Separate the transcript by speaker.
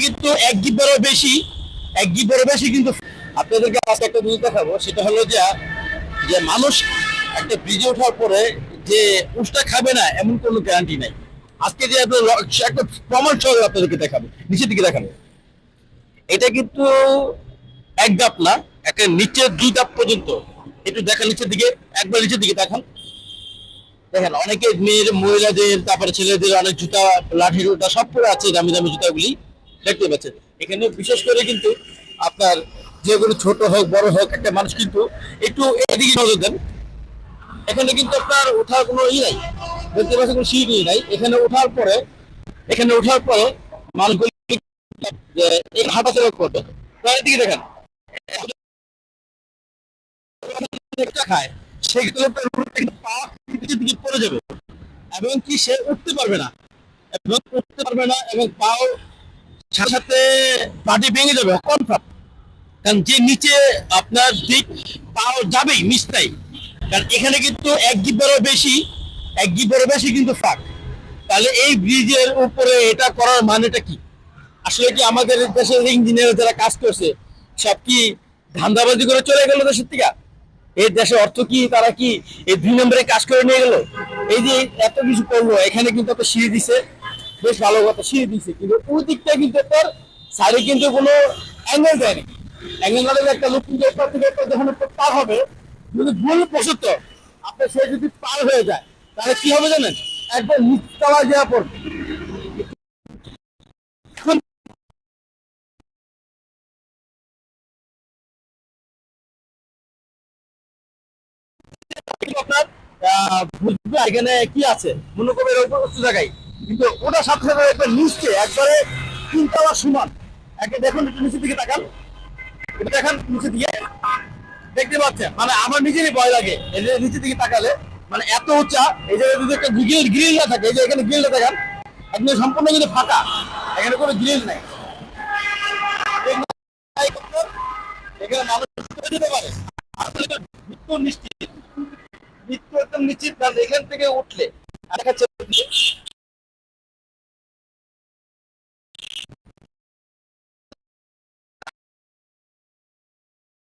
Speaker 1: কিন্তু এক গিবারও বেশি কিন্তু আপনাদেরকে আজকে একটা জিনিস দেখাবো, সেটা হলো যে যে মানুষ একটা ব্রিজে ওঠার পরে যে উষ্টা খাবে না এমন কোনো গ্যারান্টি নাই। আজকে যে একটা প্রমাণ সহ আপনাদেরকে দেখাবো, নিচের দিকে দেখাবো। এটা কিন্তু এক ধাপ না, একটা নিচের 2 ধাপ পর্যন্ত। একটু দেখান নিচের দিকে, একবার নিচের দিকে দেখান। দেখেন অনেকে মেয়ের মহিলাদের তারপরে ছেলেদের অনেক জুতা, লাঠি জুতা সব পরে আছে, দামি দামি জুতাগুলি দেখতে পাচ্ছেন। এখানে বিশেষ করে কিন্তু আপনার যে কোনো ছোট হোক বড় হোক একটা মানুষ কিন্তু একটু এদিকে নজর দেন। এখানে কিন্তু আপনার ওঠার কোনো নাই, দেখতে পাচ্ছেন কোনো সিঁড়ি নাই। এখানে ওঠার পরে মানুষগুলি হাঁটাচলা করবে। তার দিকে দেখেন খায়, সেগুলো পা দিকে পড়ে যাবে এবং কি সে উঠতে পারবে না এবং পাও সাথে সাথে পাটি ভেঙে যাবে কনফার্ম। কারণ যে নিচে আপনার দিক পাও যাবেই মিস্টাই। কারণ এখানে কিন্তু এক গিবারও বেশি কিন্তু ফাঁক। তাহলে এই ব্রিজের উপরে এটা করার মানেটা কি? আসলে কি আমাদের দেশের ইঞ্জিনিয়ার যারা কাজ করছে সব কি ধান্দাবাজি করে চলে গেল দেশের থেকে? এই দেশের অর্থ কি তারা কি এই 2 নম্বরে কাজ করে নিয়ে গেল? এই যে এত কিছু করলো, এখানে কিন্তু একটা সিঁড়ি দিছে, বেশ ভালো কথা সিঁড়ি দিছে, কিন্তু ওই দিকটা কিন্তু তার সাইডে কিন্তু কোনো অ্যাঙ্গেল দেয়নি। অ্যাঙ্গেল না দিলে একটা লোক কিন্তু এপার থেকে যখন পার হবে, যদি ভুল বসত আপনার সে যদি পার হয়ে যায় তাহলে কি হবে জানেন? একবার নিচতলা যাওয়া পড়বে। আপনার বুঝবে এখানে কি আছে, মনে করবে এর উপর উচ্চ জায়গায়, কিন্তু ওটা সাথে সাথে একবার নিচে একবারে 3 তলা সমান। একে দেখুন একটু নিচের দিকে তাকান, এটা দেখেন নিচের দিকে দেখতে পাচ্ছেন, মানে আমার নিজেরই ভয় লাগে এই যে নিচের দিকে তাকালে, মানে এত উঁচা। এই জায়গায় যদি একটা গ্রিল না থাকে, এই যে এখানে গ্রিলটা দেখেন একদম সম্পূর্ণ কিন্তু ফাঁকা, এখানে কোনো গ্রিল নাই। এখানে মানুষ যেতে পারে আসলে মৃত্যু নিশ্চিত, মৃত্যু একদম নিশ্চিত। কারণ এখান থেকে উঠলে